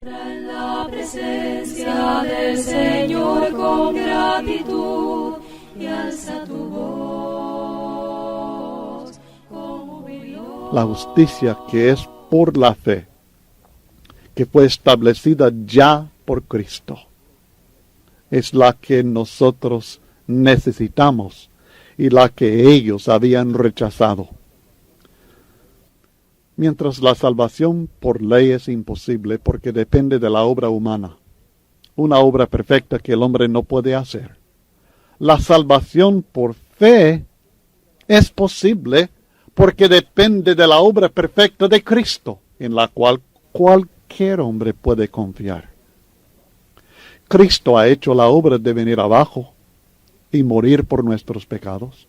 En la presencia del Señor con gratitud y alza tu voz con jubiloso. La justicia que es por la fe, que fue establecida ya por Cristo, es la que nosotros necesitamos y la que ellos habían rechazado. Mientras la salvación por ley es imposible porque depende de la obra humana, una obra perfecta que el hombre no puede hacer, la salvación por fe es posible porque depende de la obra perfecta de Cristo, en la cual cualquier hombre puede confiar. Cristo ha hecho la obra de venir abajo y morir por nuestros pecados,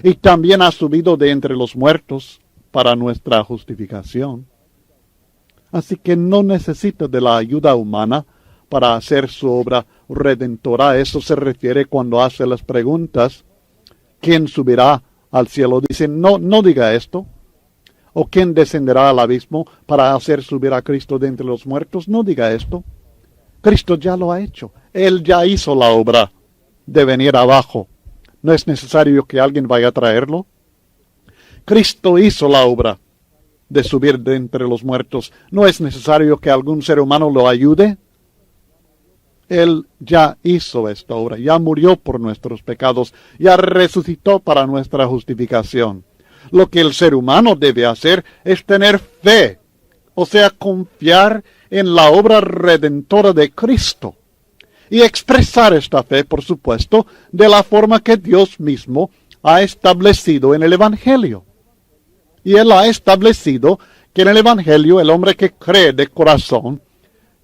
y también ha subido de entre los muertos para nuestra justificación. Así que no necesita de la ayuda humana para hacer su obra redentora. Eso se refiere cuando hace las preguntas: ¿quién subirá al cielo? Dice, no diga esto. ¿O quién descenderá al abismo para hacer subir a Cristo de entre los muertos? No diga esto. Cristo ya lo ha hecho. Él ya hizo la obra de venir abajo. No es necesario que alguien vaya a traerlo. Cristo hizo la obra de subir de entre los muertos. No es necesario que algún ser humano lo ayude. Él ya hizo esta obra, ya murió por nuestros pecados, ya resucitó para nuestra justificación. Lo que el ser humano debe hacer es tener fe, o sea, confiar en la obra redentora de Cristo. Y expresar esta fe, por supuesto, de la forma que Dios mismo ha establecido en el Evangelio. Y Él ha establecido que en el Evangelio el hombre que cree de corazón,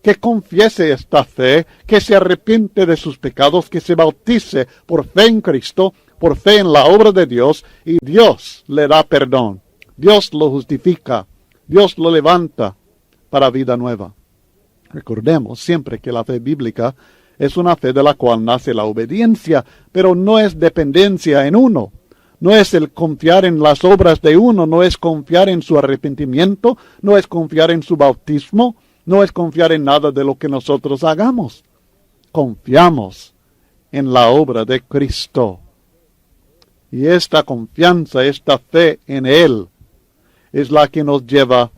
que confiese esta fe, que se arrepiente de sus pecados, que se bautice por fe en Cristo, por fe en la obra de Dios, y Dios le da perdón. Dios lo justifica, Dios lo levanta para vida nueva. Recordemos siempre que la fe bíblica es una fe de la cual nace la obediencia, pero no es dependencia en uno. No es el confiar en las obras de uno, no es confiar en su arrepentimiento, no es confiar en su bautismo, no es confiar en nada de lo que nosotros hagamos. Confiamos en la obra de Cristo. Y esta confianza, esta fe en Él, es la que nos lleva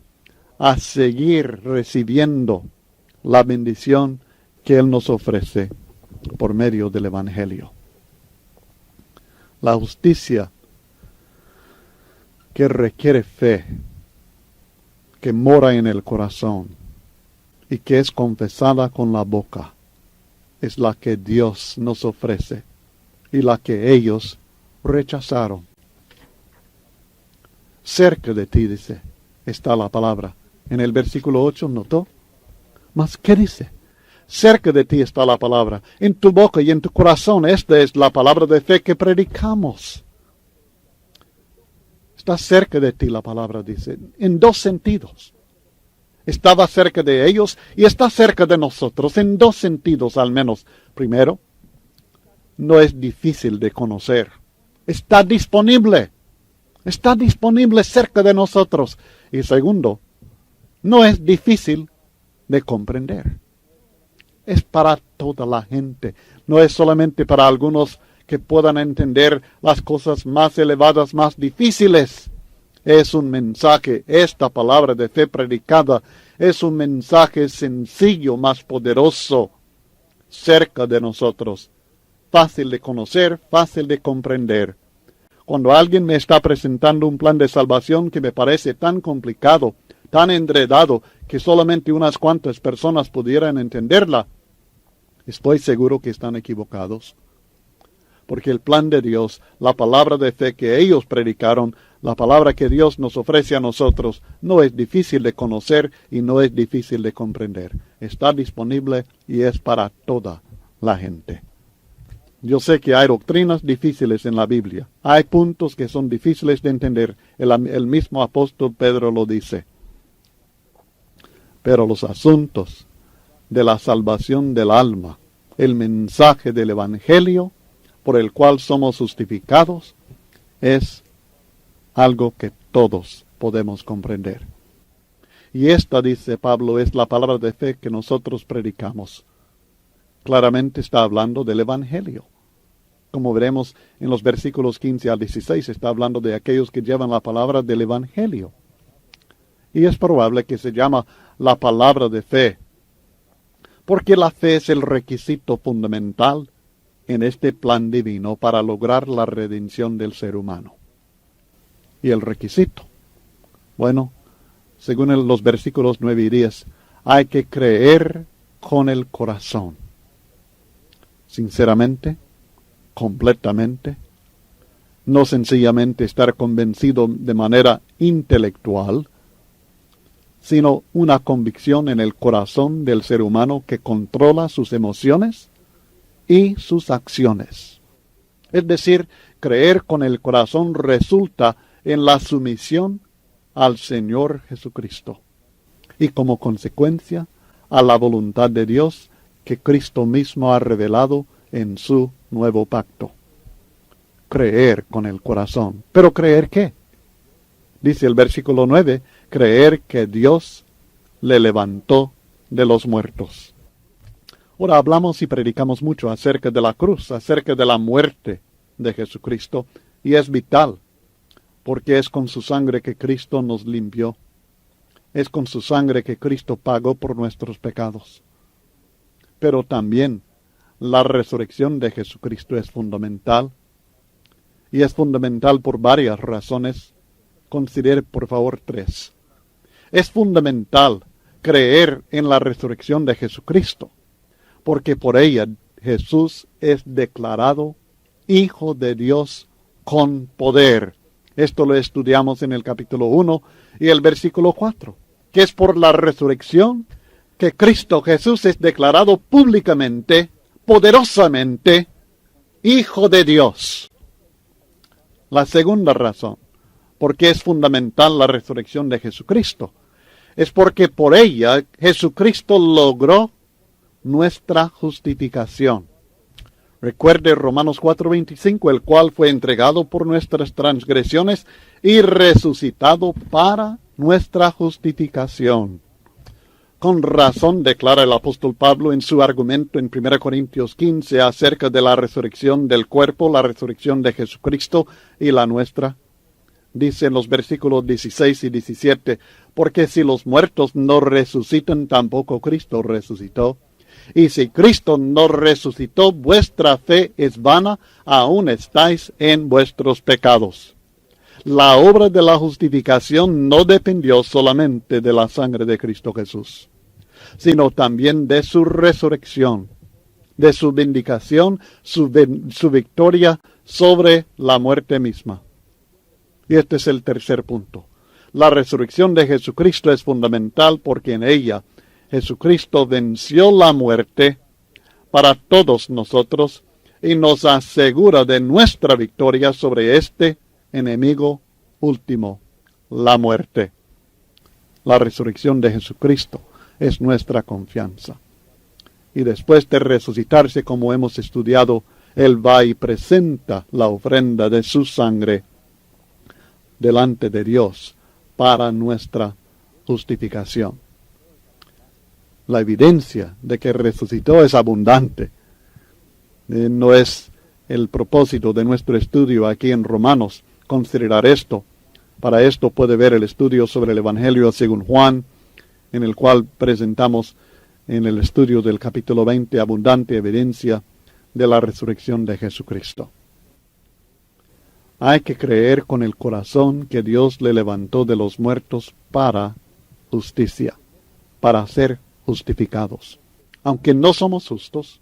a seguir recibiendo la bendición que Él nos ofrece por medio del Evangelio. La justicia que requiere fe, que mora en el corazón y que es confesada con la boca, es la que Dios nos ofrece y la que ellos rechazaron. Cerca de ti, dice, está la palabra. En el versículo 8, ¿notó? ¿Mas qué dice? Cerca de ti está la palabra, en tu boca y en tu corazón. Esta es la palabra de fe que predicamos. Está cerca de ti la palabra, dice, en dos sentidos. Estaba cerca de ellos y está cerca de nosotros, en dos sentidos al menos. Primero, no es difícil de conocer. Está disponible cerca de nosotros. Y segundo, no es difícil de comprender. Es para toda la gente. No es solamente para algunos que puedan entender las cosas más elevadas, más difíciles. Es un mensaje, esta palabra de fe predicada, es un mensaje sencillo, más poderoso, cerca de nosotros. Fácil de conocer, fácil de comprender. Cuando alguien me está presentando un plan de salvación que me parece tan complicado, tan enredado, que solamente unas cuantas personas pudieran entenderla, estoy seguro que están equivocados. Porque el plan de Dios, la palabra de fe que ellos predicaron, la palabra que Dios nos ofrece a nosotros, no es difícil de conocer y no es difícil de comprender. Está disponible y es para toda la gente. Yo sé que hay doctrinas difíciles en la Biblia. Hay puntos que son difíciles de entender. El mismo apóstol Pedro lo dice. Pero los asuntos de la salvación del alma, el mensaje del Evangelio por el cual somos justificados, es algo que todos podemos comprender. Y esta, dice Pablo, es la palabra de fe que nosotros predicamos. Claramente está hablando del Evangelio. Como veremos en los versículos 15 al 16, está hablando de aquellos que llevan la palabra del Evangelio. Y es probable que se llama la palabra de fe, porque la fe es el requisito fundamental en este plan divino para lograr la redención del ser humano. Y el requisito, bueno, según los versículos 9 y 10, hay que creer con el corazón, sinceramente, completamente, no sencillamente estar convencido de manera intelectual, sino una convicción en el corazón del ser humano que controla sus emociones y sus acciones. Es decir, creer con el corazón resulta en la sumisión al Señor Jesucristo y como consecuencia a la voluntad de Dios que Cristo mismo ha revelado en su nuevo pacto. Creer con el corazón. ¿Pero creer qué? Dice el versículo 9, creer que Dios le levantó de los muertos. Ahora hablamos y predicamos mucho acerca de la cruz, acerca de la muerte de Jesucristo, y es vital, porque es con su sangre que Cristo nos limpió. Es con su sangre que Cristo pagó por nuestros pecados. Pero también la resurrección de Jesucristo es fundamental, y es fundamental por varias razones. Considere por favor 3. Es fundamental creer en la resurrección de Jesucristo, porque por ella Jesús es declarado Hijo de Dios con poder. Esto lo estudiamos en el capítulo 1 y el versículo 4, que es por la resurrección que Cristo Jesús es declarado públicamente, poderosamente, Hijo de Dios. La segunda razón, porque es fundamental la resurrección de Jesucristo, es porque por ella Jesucristo logró nuestra justificación. Recuerde Romanos 4:25, el cual fue entregado por nuestras transgresiones y resucitado para nuestra justificación. Con razón declara el apóstol Pablo en su argumento en 1 Corintios 15 acerca de la resurrección del cuerpo, la resurrección de Jesucristo y la nuestra. Dice en los versículos 16 y 17, porque si los muertos no resucitan, tampoco Cristo resucitó. Y si Cristo no resucitó, vuestra fe es vana, aún estáis en vuestros pecados. La obra de la justificación no dependió solamente de la sangre de Cristo Jesús, sino también de su resurrección, de su vindicación, su victoria sobre la muerte misma. Y este es el tercer punto. La resurrección de Jesucristo es fundamental porque en ella Jesucristo venció la muerte para todos nosotros y nos asegura de nuestra victoria sobre este enemigo último, la muerte. La resurrección de Jesucristo es nuestra confianza. Y después de resucitarse, como hemos estudiado, Él va y presenta la ofrenda de su sangre delante de Dios para nuestra justificación. La evidencia de que resucitó es abundante. No es el propósito de nuestro estudio aquí en Romanos considerar esto. Para esto puede ver el estudio sobre el Evangelio según Juan, en el cual presentamos en el estudio del capítulo 20 abundante evidencia de la resurrección de Jesucristo. Hay que creer con el corazón que Dios le levantó de los muertos para justicia, para ser justificados. Aunque no somos justos,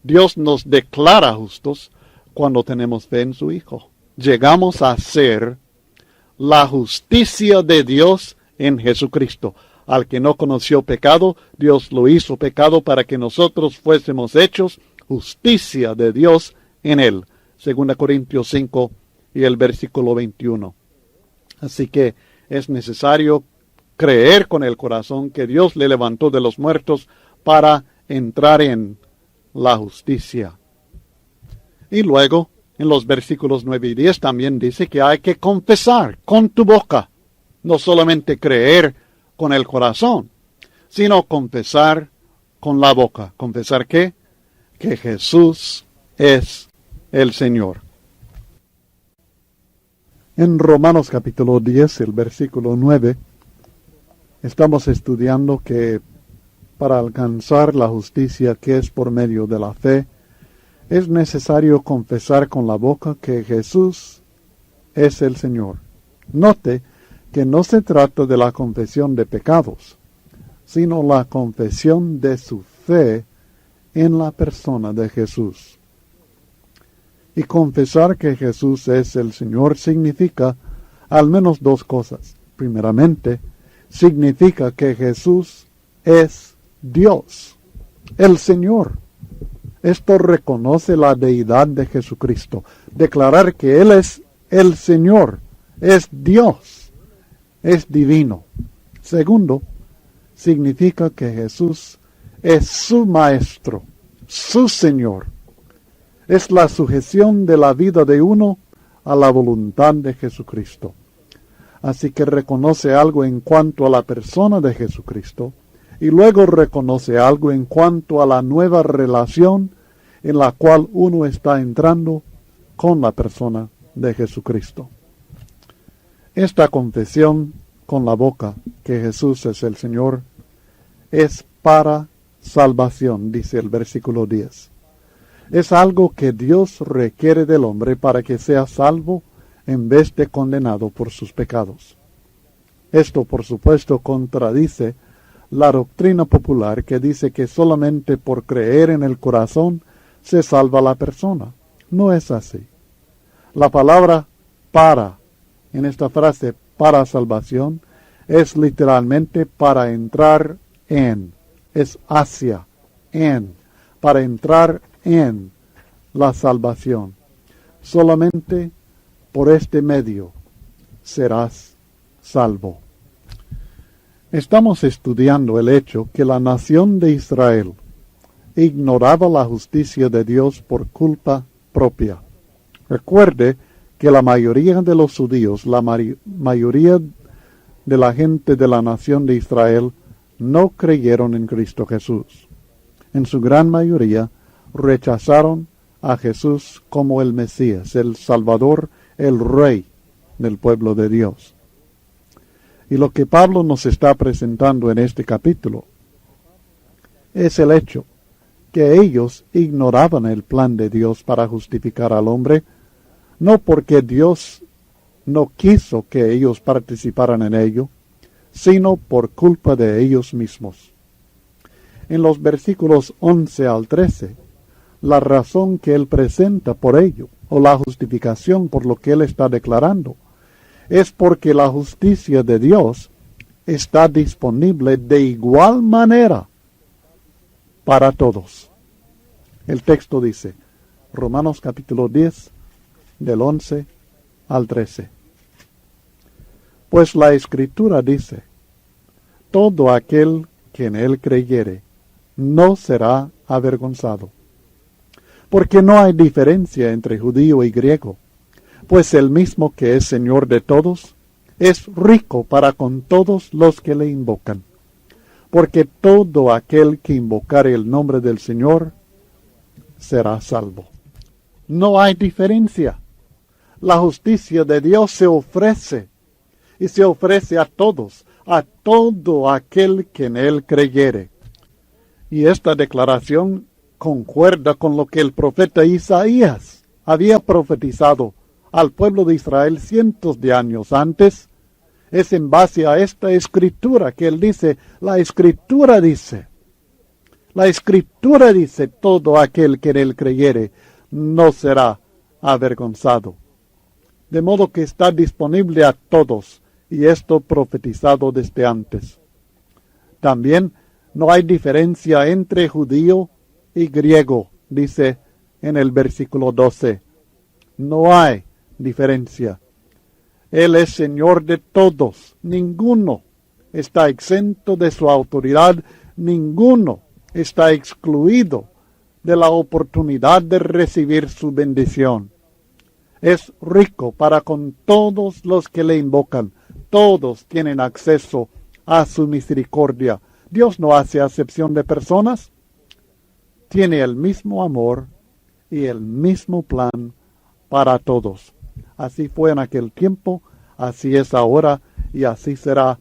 Dios nos declara justos cuando tenemos fe en su Hijo. Llegamos a ser la justicia de Dios en Jesucristo. Al que no conoció pecado, Dios lo hizo pecado para que nosotros fuésemos hechos justicia de Dios en él. 2 Corintios 5 y el versículo 21. Así que es necesario creer con el corazón que Dios le levantó de los muertos para entrar en la justicia. Y luego, en los versículos 9 y 10 también dice que hay que confesar con tu boca, no solamente creer con el corazón, sino confesar con la boca. ¿Confesar qué? Que Jesús es el Señor. En Romanos capítulo 10, el versículo 9, estamos estudiando que para alcanzar la justicia que es por medio de la fe, es necesario confesar con la boca que Jesús es el Señor. Note que no se trata de la confesión de pecados, sino la confesión de su fe en la persona de Jesús. Y confesar que Jesús es el Señor significa al menos dos cosas. Primeramente, significa que Jesús es Dios, el Señor. Esto reconoce la deidad de Jesucristo. Declarar que Él es el Señor, es Dios, es divino. Segundo, significa que Jesús es su Maestro, su Señor. Es la sujeción de la vida de uno a la voluntad de Jesucristo. Así que reconoce algo en cuanto a la persona de Jesucristo y luego reconoce algo en cuanto a la nueva relación en la cual uno está entrando con la persona de Jesucristo. Esta confesión con la boca que Jesús es el Señor es para salvación, dice el versículo 10. Es algo que Dios requiere del hombre para que sea salvo en vez de condenado por sus pecados. Esto, por supuesto, contradice la doctrina popular que dice que solamente por creer en el corazón se salva la persona. No es así. La palabra para, en esta frase, para salvación, es literalmente para entrar en, es hacia, en, para entrar en la salvación. Solamente por este medio serás salvo. Estamos estudiando el hecho que la nación de Israel ignoraba la justicia de Dios por culpa propia. Recuerde que la mayoría de los judíos, la mayoría de la gente de la nación de Israel, no creyeron en Cristo Jesús. En su gran mayoría rechazaron a Jesús como el Mesías, el Salvador, el Rey del pueblo de Dios. Y lo que Pablo nos está presentando en este capítulo es el hecho que ellos ignoraban el plan de Dios para justificar al hombre, no porque Dios no quiso que ellos participaran en ello, sino por culpa de ellos mismos. En los versículos 11 al 13, la razón que él presenta por ello, o la justificación por lo que él está declarando, es porque la justicia de Dios está disponible de igual manera para todos. El texto dice, Romanos capítulo 10, del 11 al 13. Pues la Escritura dice, todo aquel que en él creyere no será avergonzado. Porque no hay diferencia entre judío y griego, pues el mismo que es Señor de todos, es rico para con todos los que le invocan. Porque todo aquel que invocare el nombre del Señor será salvo. No hay diferencia. La justicia de Dios se ofrece, y se ofrece a todos, a todo aquel que en él creyere. Y esta declaración concuerda con lo que el profeta Isaías había profetizado al pueblo de Israel cientos de años antes. Es en base a esta escritura que él dice, la escritura dice, todo aquel que en él creyere no será avergonzado. De modo que está disponible a todos, y esto profetizado desde antes. También no hay diferencia entre judío y griego, dice en el versículo 12. No hay diferencia. Él es Señor de todos. Ninguno está exento de su autoridad. Ninguno está excluido de la oportunidad de recibir su bendición. Es rico para con todos los que le invocan. Todos tienen acceso a su misericordia. Dios no hace acepción de personas. Tiene el mismo amor y el mismo plan para todos. Así fue en aquel tiempo, así es ahora y así será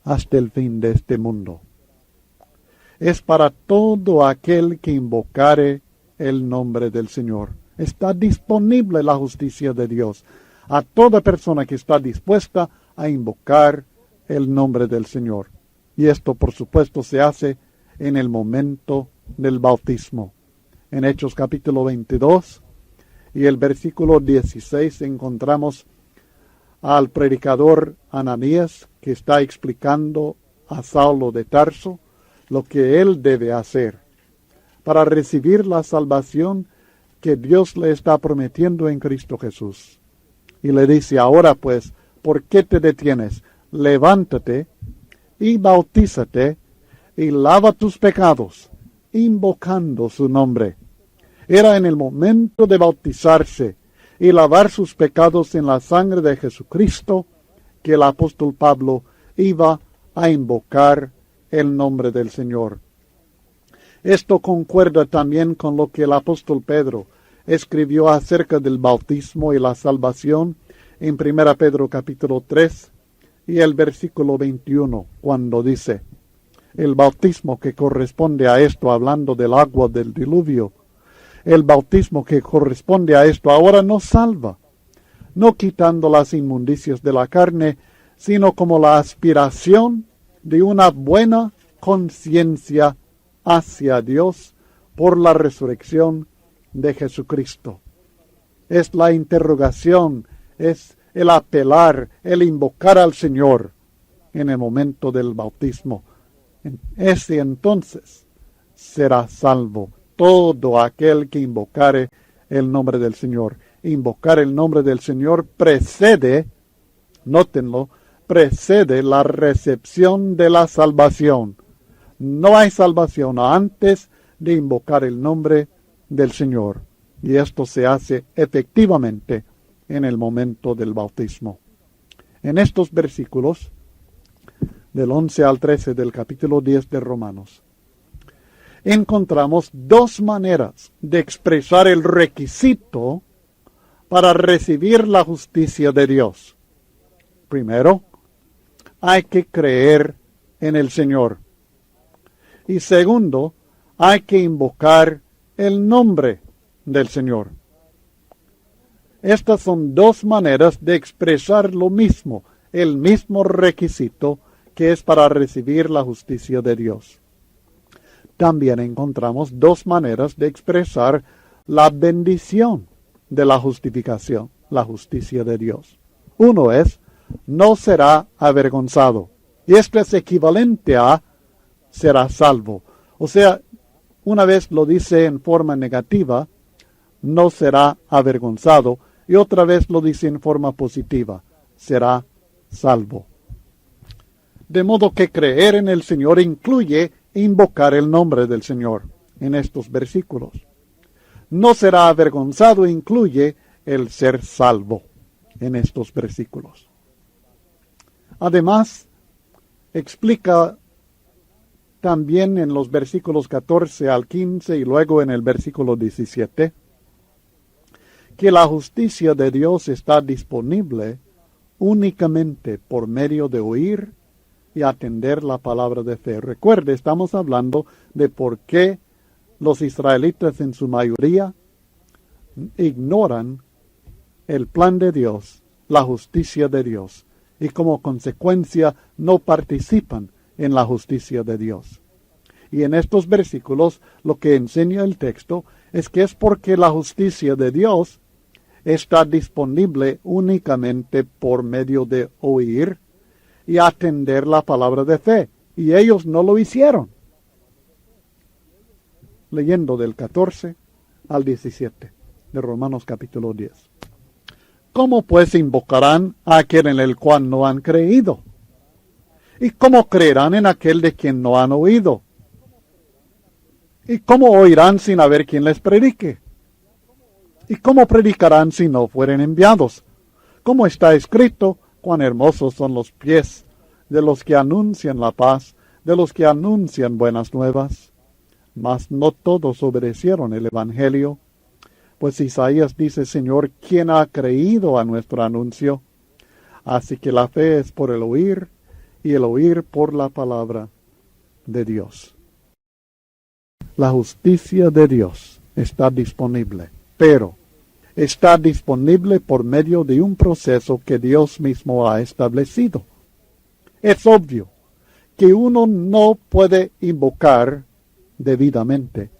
hasta el fin de este mundo. Es para todo aquel que invocare el nombre del Señor. Está disponible la justicia de Dios a toda persona que está dispuesta a invocar el nombre del Señor. Y esto, por supuesto, se hace en el momento del bautismo. En Hechos capítulo 22 y el versículo 16 encontramos al predicador Ananías que está explicando a Saulo de Tarso lo que él debe hacer para recibir la salvación que Dios le está prometiendo en Cristo Jesús. Y le dice, ahora pues, ¿por qué te detienes? Levántate y bautízate y lava tus pecados, invocando su nombre. Era en el momento de bautizarse y lavar sus pecados en la sangre de Jesucristo que el apóstol Pablo iba a invocar el nombre del Señor. Esto concuerda también con lo que el apóstol Pedro escribió acerca del bautismo y la salvación en 1 Pedro capítulo 3 y el versículo 21, cuando dice, el bautismo que corresponde a esto, hablando del agua del diluvio, el bautismo que corresponde a esto ahora nos salva, no quitando las inmundicias de la carne, sino como la aspiración de una buena conciencia hacia Dios por la resurrección de Jesucristo. Es la interrogación, es el apelar, el invocar al Señor en el momento del bautismo. Ese entonces será salvo todo aquel que invocare el nombre del Señor. Invocar el nombre del Señor precede, nótenlo, precede la recepción de la salvación. No hay salvación antes de invocar el nombre del Señor. Y esto se hace efectivamente en el momento del bautismo. En estos versículos, del 11 al 13 del capítulo 10 de Romanos, encontramos dos maneras de expresar el requisito para recibir la justicia de Dios. Primero, hay que creer en el Señor. Y segundo, hay que invocar el nombre del Señor. Estas son dos maneras de expresar lo mismo, el mismo requisito que es para recibir la justicia de Dios. También encontramos dos maneras de expresar la bendición de la justificación, la justicia de Dios. Uno es, no será avergonzado. Y esto es equivalente a será salvo. O sea, una vez lo dice en forma negativa, no será avergonzado, y otra vez lo dice en forma positiva, será salvo. De modo que creer en el Señor incluye invocar el nombre del Señor en estos versículos. No será avergonzado incluye el ser salvo en estos versículos. Además, explica también en los versículos 14 al 15 y luego en el versículo 17, que la justicia de Dios está disponible únicamente por medio de oír y atender la palabra de fe. Recuerde, estamos hablando de por qué los israelitas en su mayoría ignoran el plan de Dios, la justicia de Dios, y como consecuencia no participan en la justicia de Dios. Y en estos versículos lo que enseña el texto es que es porque la justicia de Dios está disponible únicamente por medio de oír y atender la palabra de fe. Y ellos no lo hicieron. Leyendo del 14 al 17 de Romanos capítulo 10. ¿Cómo pues invocarán a aquel en el cual no han creído? ¿Y cómo creerán en aquel de quien no han oído? ¿Y cómo oirán sin haber quien les predique? ¿Y cómo predicarán si no fueren enviados? Como está escrito, cuán hermosos son los pies de los que anuncian la paz, de los que anuncian buenas nuevas. Mas no todos obedecieron el Evangelio, pues Isaías dice, Señor, ¿quién ha creído a nuestro anuncio? Así que la fe es por el oír, y el oír por la palabra de Dios. La justicia de Dios está disponible, pero está disponible por medio de un proceso que Dios mismo ha establecido. Es obvio que uno no puede invocar debidamente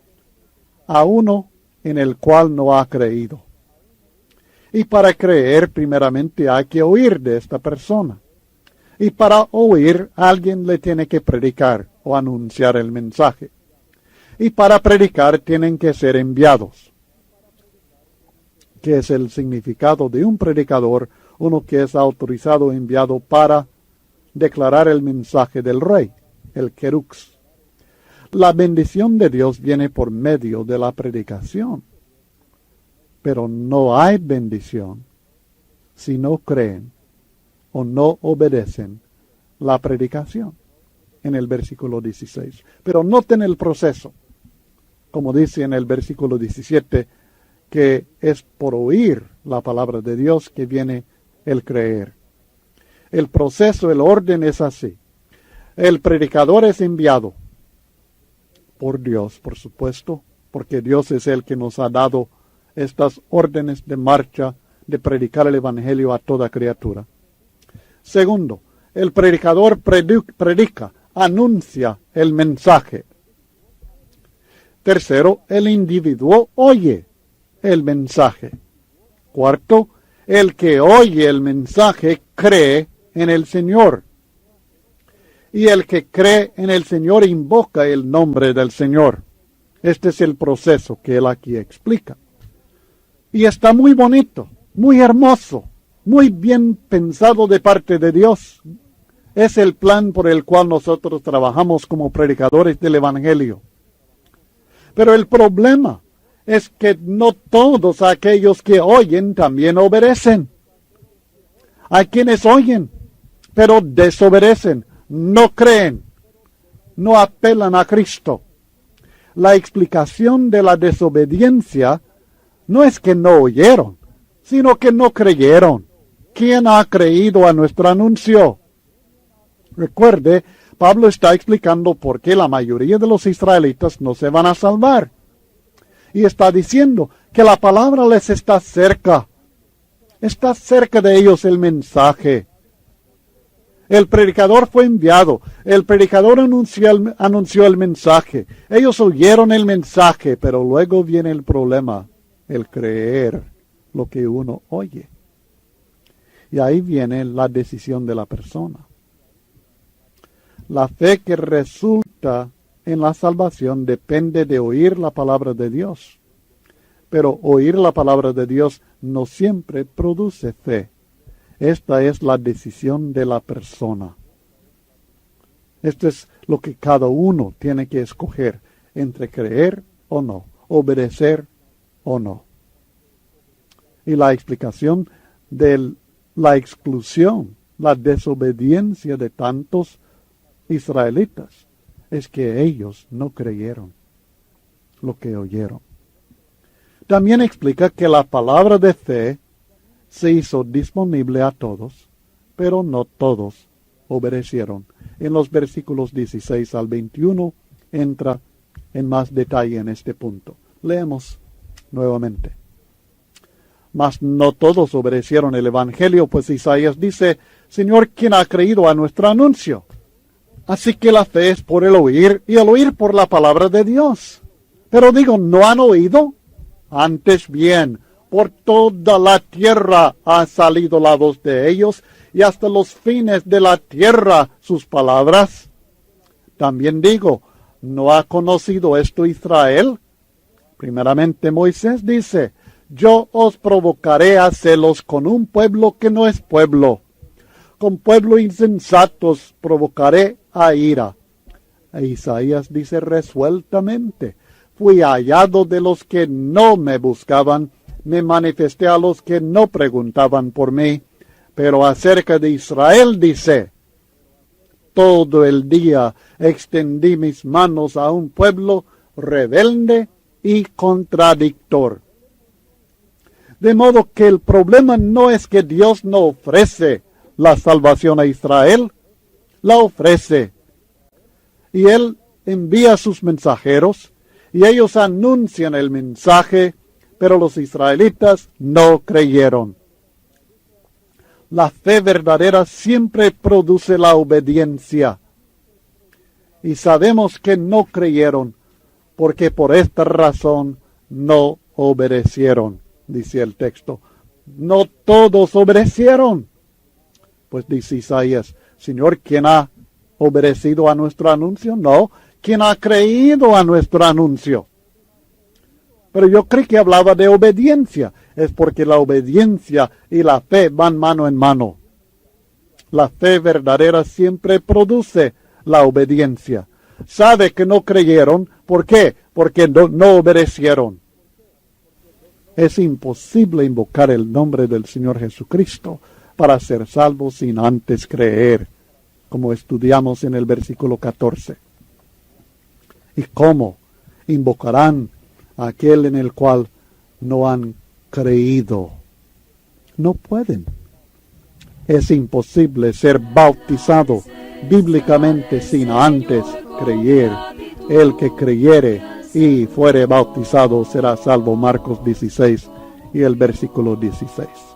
a uno en el cual no ha creído. Y para creer, primeramente hay que oír de esta persona. Y para oír, alguien le tiene que predicar o anunciar el mensaje. Y para predicar tienen que ser enviados, que es el significado de un predicador, uno que es autorizado o enviado para declarar el mensaje del rey, el querux. La bendición de Dios viene por medio de la predicación, pero no hay bendición si no creen o no obedecen la predicación, en el versículo 16. Pero noten el proceso, como dice en el versículo 17, que es por oír la palabra de Dios que viene el creer. El proceso, el orden es así. El predicador es enviado por Dios, por supuesto, porque Dios es el que nos ha dado estas órdenes de marcha de predicar el Evangelio a toda criatura. Segundo, el predicador predica, anuncia el mensaje. Tercero, el individuo oye el mensaje. Cuarto, el que oye el mensaje cree en el Señor. Y el que cree en el Señor invoca el nombre del Señor. Este es el proceso que él aquí explica. Y está muy bonito, muy hermoso, muy bien pensado de parte de Dios. Es el plan por el cual nosotros trabajamos como predicadores del Evangelio. Pero el problema es que no todos aquellos que oyen también obedecen. Hay quienes oyen, pero desobedecen, no creen, no apelan a Cristo. La explicación de la desobediencia no es que no oyeron, sino que no creyeron. ¿Quién ha creído a nuestro anuncio? Recuerde, Pablo está explicando por qué la mayoría de los israelitas no se van a salvar. Y está diciendo que la palabra les está cerca. Está cerca de ellos el mensaje. El predicador fue enviado. El predicador anunció el mensaje. Ellos oyeron el mensaje, pero luego viene el problema, el creer lo que uno oye. Y ahí viene la decisión de la persona. La fe que resulta en la salvación depende de oír la palabra de Dios. Pero oír la palabra de Dios no siempre produce fe. Esta es la decisión de la persona. Esto es lo que cada uno tiene que escoger entre creer o no, obedecer o no. Y la explicación de la exclusión, la desobediencia de tantos israelitas es que ellos no creyeron lo que oyeron. También explica que la palabra de fe se hizo disponible a todos, pero no todos obedecieron. En los versículos 16 al 21 entra en más detalle en este punto. Leemos nuevamente. Mas no todos obedecieron el Evangelio, pues Isaías dice, Señor, ¿quién ha creído a nuestro anuncio? Así que la fe es por el oír, y el oír por la palabra de Dios. Pero digo, ¿no han oído? Antes bien, por toda la tierra ha salido la voz de ellos, y hasta los fines de la tierra sus palabras. También digo, ¿no ha conocido esto Israel? Primeramente Moisés dice, yo os provocaré a celos con un pueblo que no es pueblo. Con pueblo insensatos provocaré a ira. E Isaías dice resueltamente, fui hallado de los que no me buscaban, me manifesté a los que no preguntaban por mí. Pero acerca de Israel dice, todo el día extendí mis manos a un pueblo rebelde y contradictor. De modo que el problema no es que Dios no ofrece la salvación a Israel, la ofrece. Y Él envía a sus mensajeros y ellos anuncian el mensaje, pero los israelitas no creyeron. La fe verdadera siempre produce la obediencia. Y sabemos que no creyeron, porque por esta razón no obedecieron, dice el texto. No todos obedecieron. Pues dice Isaías, Señor, ¿quién ha obedecido a nuestro anuncio? No, ¿quién ha creído a nuestro anuncio? Pero yo creí que hablaba de obediencia. Es porque la obediencia y la fe van mano en mano. La fe verdadera siempre produce la obediencia. Sabe que no creyeron. ¿Por qué? Porque no obedecieron. Es imposible invocar el nombre del Señor Jesucristo para ser salvo sin antes creer, como estudiamos en el versículo 14. ¿Y cómo invocarán a aquel en el cual no han creído? No pueden. Es imposible ser bautizado bíblicamente sin antes creer. El que creyere y fuere bautizado será salvo. Marcos 16 y el versículo 16.